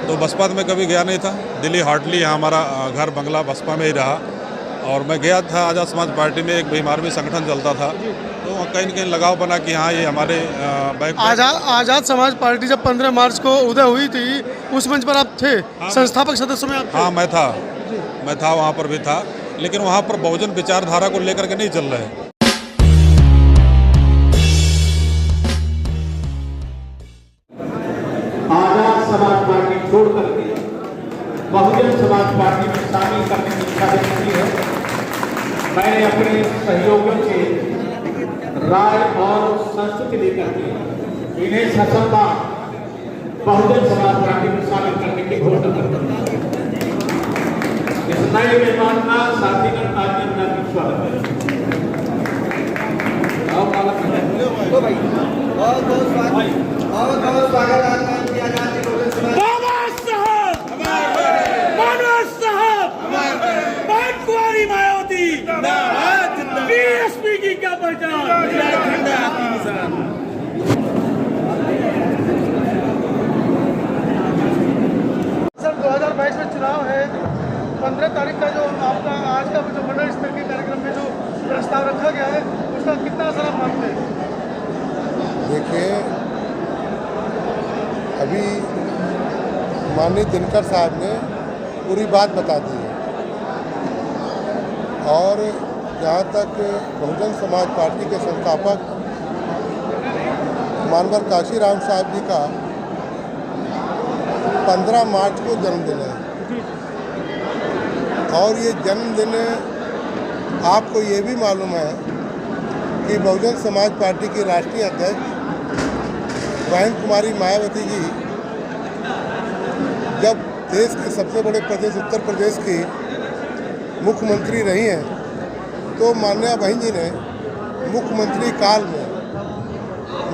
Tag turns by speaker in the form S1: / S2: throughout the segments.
S1: तो बसपा में कभी गया नहीं था। दिल्ली हार्डली यहाँ हमारा घर बंगला बसपा में ही रहा। और मैं गया था आज़ाद समाज पार्टी में, एक भीमार्मी संगठन चलता था, तो वहाँ कहीं न कहीं लगाव बना कि हाँ ये हमारे बैक।
S2: आज़ाद समाज पार्टी जब 15 मार्च को उदय हुई थी, उस मंच पर आप थे, संस्थापक सदस्य में आप थे?
S1: हाँ मैं था वहाँ पर भी था, लेकिन वहाँ पर बहुजन विचारधारा को लेकर के नहीं चल रहे हैं।
S3: आजाद समाज पार्टी छोड़ करके बहुजन समाज पार्टी में शामिल करने की इच्छा व्यक्त की है। मैंने अपने सहयोगियों से राय और संस्कृति लेकर के इन्हें ससंबा बहुजन समाज पार्टी में शामिल करने की घोषणा कर दी। इस नए मेहमान का साथीगण आज अपना स्वागत है। बहुत स्वागत
S4: बीएसपी की क्या पहचान।
S2: सर 2022 में चुनाव है, 15 तारीख का जो आपका आज का जो मंडल स्तर के कार्यक्रम में जो प्रस्ताव रखा गया है, उसका कितना असर आप मानते हैं?
S5: देखिए, अभी माननीय दिनकर साहब ने पूरी बात बता दी है। और जहाँ तक बहुजन समाज पार्टी के संस्थापक मानवर काशीराम साहब जी का 15 मार्च को जन्मदिन है, और ये जन्मदिन आपको ये भी मालूम है कि बहुजन समाज पार्टी की राष्ट्रीय अध्यक्ष बहन कुमारी मायावती जी जब देश के सबसे बड़े प्रदेश उत्तर प्रदेश की मुख्यमंत्री रही हैं, तो माननीय बहन जी ने मुख्यमंत्री काल में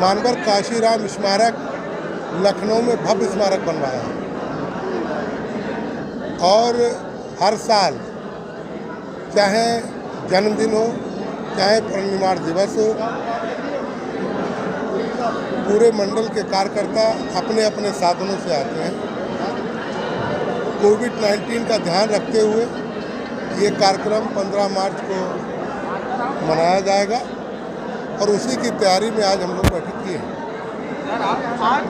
S5: मानवर काशीराम स्मारक लखनऊ में भव्य स्मारक बनवाया। और हर साल चाहे जन्मदिन हो, चाहे परिनिर्वाण दिवस हो, पूरे मंडल के कार्यकर्ता अपने अपने साधनों से आते हैं। कोविड-19 का ध्यान रखते हुए ये कार्यक्रम 15 मार्च को मनाया जाएगा, और उसी की तैयारी में आज हम लोग बैठक की है।
S2: आज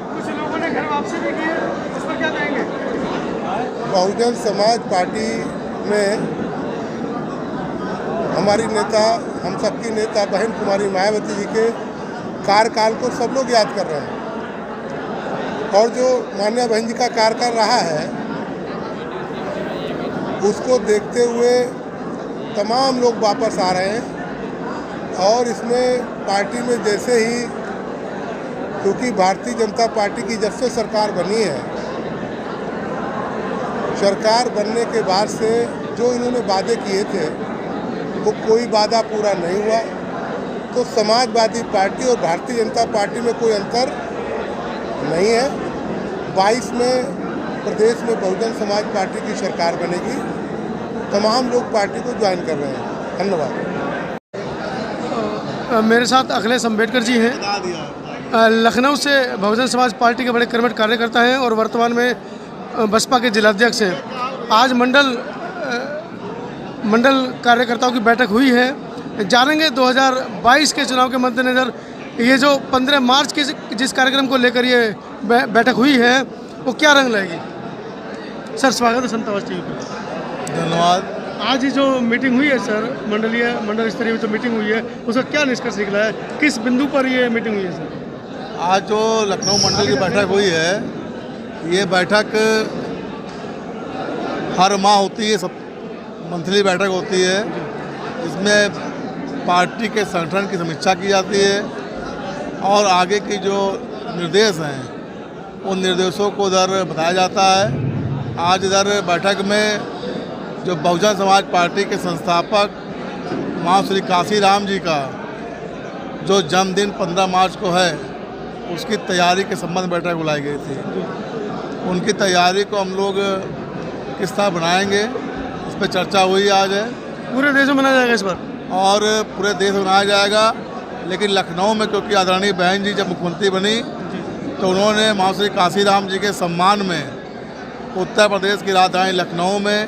S2: कुछ लोगों ने घर वापसी भी की है, उस पर क्या कहेंगे?
S5: बहुजन समाज पार्टी में हमारी नेता, हम सबकी नेता बहन कुमारी मायावती जी के कार्यकाल को सब लोग याद कर रहे हैं, और जो माननीय बहन जी का कार्यकाल रहा है उसको देखते हुए तमाम लोग वापस आ रहे हैं। और इसमें पार्टी में जैसे ही, क्योंकि भारतीय जनता पार्टी की जब से सरकार बनी है, सरकार बनने के बाद से जो इन्होंने वादे किए थे वो कोई वादा पूरा नहीं हुआ, तो समाजवादी पार्टी और भारतीय जनता पार्टी में कोई अंतर नहीं है। 22 में प्रदेश में बहुजन समाज पार्टी की सरकार बनेगी, तमाम लोग पार्टी को ज्वाइन कर रहे हैं। धन्यवाद।
S2: मेरे साथ अखिलेश अम्बेडकर जी हैं, लखनऊ से बहुजन समाज पार्टी के बड़े कर्मठ कार्यकर्ता हैं और वर्तमान में बसपा के जिलाध्यक्ष हैं। आज मंडल कार्यकर्ताओं की बैठक हुई है। जानेंगे 2022 के चुनाव के मद्देनज़र ये जो 15 मार्च के जिस कार्यक्रम को लेकर ये बैठक हुई है वो क्या रंग लाएगी। सर स्वागत है संतावास टीवी पर।
S5: धन्यवाद।
S2: आज ही जो मीटिंग हुई है सर, मंडल स्तरीय जो मीटिंग हुई है, उसका क्या निष्कर्ष निकला है, किस बिंदु पर ये मीटिंग हुई है सर?
S6: आज जो लखनऊ मंडल की बैठक हुई है, ये बैठक हर माह होती है, सब मंथली बैठक होती है। इसमें पार्टी के संगठन की समीक्षा की जाती है और आगे की जो निर्देश हैं उन निर्देशों को इधर बताया जाता है। आज इधर बैठक में जो बहुजन समाज पार्टी के संस्थापक महान श्री काशीराम जी का जो जन्मदिन 15 मार्च को है, उसकी तैयारी के संबंध में बैठक बुलाई गई थी। उनकी तैयारी को हम लोग किस तरह बनाएंगे, इस पर चर्चा हुई आज है।
S2: पूरे देश में मनाया जाएगा इस बार,
S6: और पूरे देश में मनाया जाएगा, लेकिन लखनऊ में क्योंकि आदरणीय बहन जी जब मुख्यमंत्री बनी तो उन्होंने महाराज श्री काशीराम जी के सम्मान में उत्तर प्रदेश की राजधानी लखनऊ में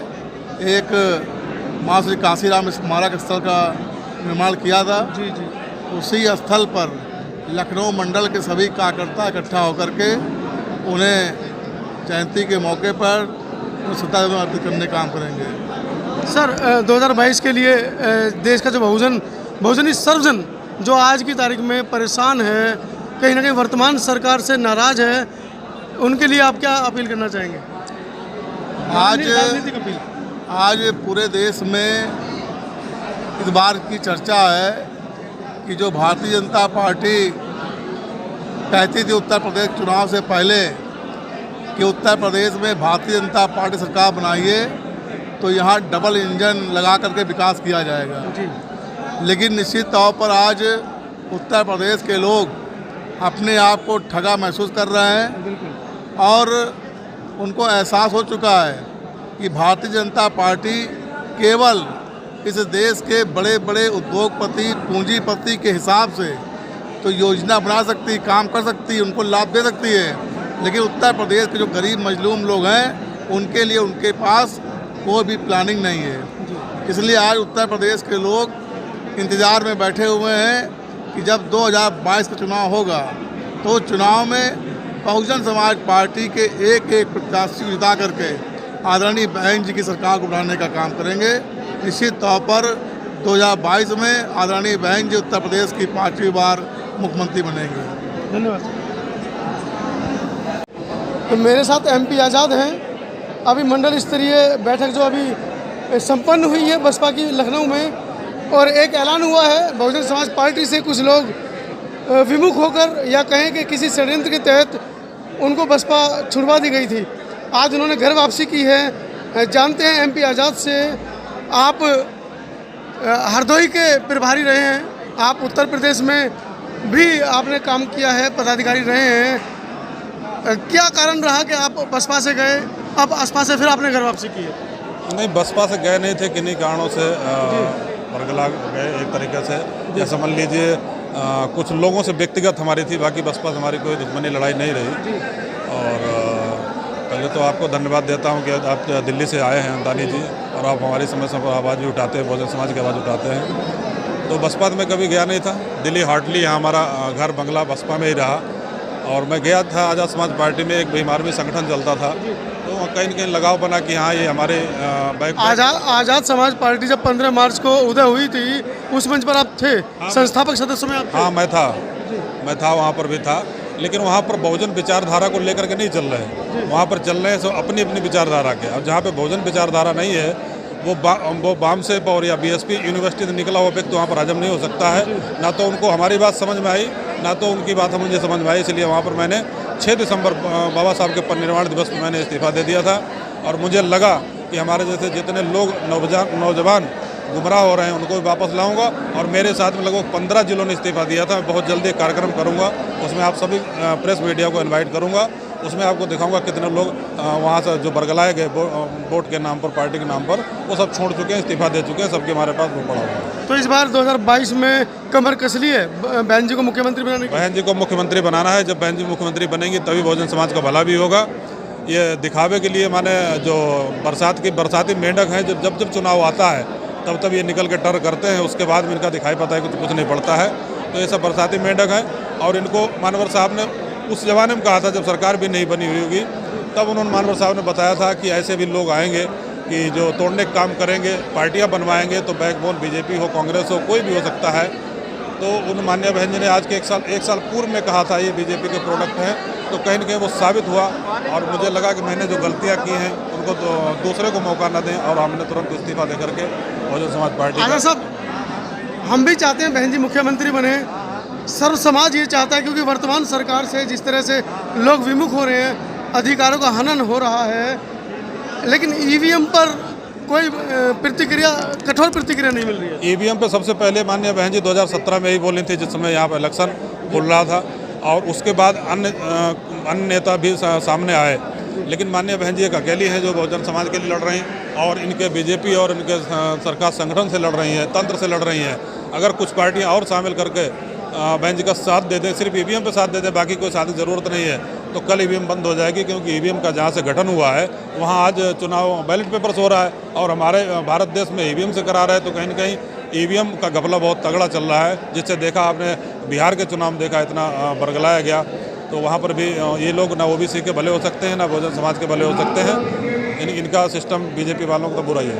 S6: एक महाराज श्री काशीराम स्मारक स्थल का निर्माण किया था।
S2: जी जी।
S6: उसी स्थल पर लखनऊ मंडल के सभी कार्यकर्ता इकट्ठा होकर के उन्हें जयंती के मौके पर श्रद्धांजलि अर्पित करने का काम करेंगे।
S2: सर 2022 के लिए देश का जो बहुजन सर्वजन जो आज की तारीख में परेशान है, कहीं ना कहीं वर्तमान सरकार से नाराज है, उनके लिए आप क्या अपील करना चाहेंगे? राजनीतिक अपील।
S6: आज पूरे देश में इस बार की चर्चा है कि जो भारतीय जनता पार्टी कहती थी उत्तर प्रदेश चुनाव से पहले कि उत्तर प्रदेश में भारतीय जनता पार्टी सरकार बनाइए तो यहाँ डबल इंजन लगा करके विकास किया जाएगा।
S2: जी।
S6: लेकिन निश्चित तौर पर आज उत्तर प्रदेश के लोग अपने आप को ठगा महसूस कर रहे हैं
S2: बिल्कुल।
S6: और उनको एहसास हो चुका है कि भारतीय जनता पार्टी केवल इस देश के बड़े बड़े उद्योगपति पूंजीपति के हिसाब से तो योजना बना सकती, काम कर सकती, उनको लाभ दे सकती है, लेकिन उत्तर प्रदेश के जो गरीब मजलूम लोग हैं उनके लिए उनके पास कोई भी प्लानिंग नहीं है। इसलिए आज उत्तर प्रदेश के लोग इंतज़ार में बैठे हुए हैं कि जब 2022 का चुनाव होगा तो चुनाव में बहुजन समाज पार्टी के एक एक प्रत्याशी जिता करके आदरणीय बहन जी की सरकार को बनाने का काम करेंगे। निश्चित तौर पर 2022 में आदरणीय बहन जी उत्तर प्रदेश की 5वीं बार मुख्यमंत्री बनेंगे।
S2: धन्यवाद। तो मेरे साथ MP आज़ाद हैं। अभी मंडल स्तरीय बैठक जो अभी संपन्न हुई है बसपा की लखनऊ में, और एक ऐलान हुआ है बहुजन समाज पार्टी से कुछ लोग विमुख होकर या कहें कि किसी षड्यंत्र के तहत उनको बसपा छुड़वा दी गई थी। आज उन्होंने घर वापसी की है। जानते हैं MP आज़ाद से, आप हरदोई के प्रभारी रहे हैं, आप उत्तर प्रदेश में भी आपने काम किया है, पदाधिकारी रहे हैं। क्या कारण रहा कि आप बसपा से गए, अब बसपा से फिर आपने घर वापसी की है?
S1: नहीं, बसपा से गए नहीं थे, किन्हीं कारणों से बरगला गए एक तरीके से। या समझ लीजिए कुछ लोगों से व्यक्तिगत हमारी थी, बाकी बसपा से हमारी कोई दुश्मनी लड़ाई नहीं रही। और पहले तो आपको धन्यवाद देता हूं कि आप दिल्ली से आए हैं अंदानी जी, और आप हमारी समस्या पर आवाज़ भी उठाते हैं, बहुजन समाज की आवाज़ उठाते हैं। तो बसपा में कभी गया नहीं था। दिल्ली हार्डली यहाँ हमारा घर बंगला बसपा में ही रहा, और मैं गया था आज़ाद समाज पार्टी में, एक भीमार्मी संगठन चलता था, तो कहीं न कहीं लगाव बना कि हाँ ये हमारे
S2: आज़ाद समाज पार्टी जब 15 मार्च को उदय हुई थी उस मंच पर आप थे? हाँ, संस्थापक सदस्य में आप थे?
S1: हाँ मैं था वहाँ पर भी था, लेकिन वहाँ पर बहुजन विचारधारा को लेकर के नहीं चल रहे हैं। वहाँ पर चल रहे हैं सब अपनी अपनी विचारधारा के, और जहाँ पे बहुजन विचारधारा नहीं है वो बाम से और या BSP यूनिवर्सिटी से निकला हुआ व्यक्ति वहाँ पर हजम नहीं हो सकता है। ना तो उनको हमारी बात समझ में आई, ना तो उनकी बात मुझे समझ में आई। इसलिए वहाँ पर मैंने 6 दिसंबर बाबा साहब के परिनिर्वाण दिवस पर मैंने इस्तीफा दे दिया था। और मुझे लगा कि हमारे जैसे जितने लोग नौजवान गुमराह हो रहे हैं उनको भी वापस लाऊंगा, और मेरे साथ में लगभग 15 जिलों ने इस्तीफा दिया था। मैं बहुत जल्दी एक कार्यक्रम करूंगा, उसमें आप सभी प्रेस मीडिया को इनवाइट करूंगा। उसमें आपको दिखाऊंगा कितने लोग वहाँ से जो बरगलाए गए वोट के नाम पर, पार्टी के नाम पर, वो सब छोड़ चुके हैं, इस्तीफा दे चुके हैं, सबके हमारे पास वो पड़ा हुआ है।
S2: तो इस बार 2022 में कमर कस ली है बहन जी को मुख्यमंत्री बनाने की? बहन
S1: जी को मुख्यमंत्री बनाना है। जब बहन जी मुख्यमंत्री बनेंगी तभी बहुजन समाज का भला भी होगा। ये दिखावे के लिए माने जो बरसाती मेंढक हैं, जब चुनाव आता है तब ये निकल के टर करते हैं, उसके बाद में इनका दिखाई पता है कि कुछ नहीं पड़ता है। तो ये सब बरसाती मेंढक हैं, और इनको मानवर साहब ने उस जमाने में कहा था जब सरकार भी नहीं बनी हुई होगी, तब उन्होंने मानवर साहब ने बताया था कि ऐसे भी लोग आएंगे कि जो तोड़ने का काम करेंगे, पार्टियां बनवाएंगे, तो बैकबोन BJP हो, कांग्रेस हो, कोई भी हो सकता है। तो उन माननीय बहन जी ने आज के एक साल पूर्व में कहा था ये BJP के प्रोडक्ट हैं, तो कहीं न कहीं वो साबित हुआ। और मुझे लगा कि मैंने जो गलतियाँ की हैं उनको तो दूसरे को मौका न दें, और हमने तुरंत इस्तीफा दे करके बहुजन समाज पार्टी।
S2: आज़ाद साहब, हम भी चाहते हैं बहन जी मुख्यमंत्री बने, सर्व समाज ये चाहता है, क्योंकि वर्तमान सरकार से जिस तरह से लोग विमुख हो रहे हैं, अधिकारों का हनन हो रहा है, लेकिन EVM पर कोई कठोर प्रतिक्रिया नहीं मिल रही है।
S1: EVM पे सबसे पहले माननीय बहन जी 2017 में ही बोली थी, जिस समय यहाँ पर इलेक्शन बोल रहा था, और उसके बाद अन्य नेता भी सामने आए। लेकिन माननीय बहन जी एक अकेली हैं जो बहुजन समाज के लिए लड़ रही हैं, और इनके BJP और इनके सरकार संगठन से लड़ रही हैं, तंत्र से लड़ रही हैं। अगर कुछ पार्टियां और शामिल करके बेंच का साथ दे दें, सिर्फ ईवीएम पे साथ दे दें, बाकी कोई साथ की ज़रूरत नहीं है, तो कल ईवीएम बंद हो जाएगी। क्योंकि ईवीएम का जहाँ से गठन हुआ है वहाँ आज चुनाव बैलेट पेपर्स हो रहा है और हमारे भारत देश में ईवीएम से करा रहे हैं, तो कहीं ना कहीं ईवीएम का घपला बहुत तगड़ा चल रहा है, जिससे देखा आपने बिहार के चुनाव में देखा इतना बरगलाया गया। तो वहाँ पर भी ये लोग ना ओबीसी के भले हो सकते हैं ना बहुजन समाज के भले हो सकते हैं। इनका सिस्टम बीजेपी वालों का तो बुरा ही है।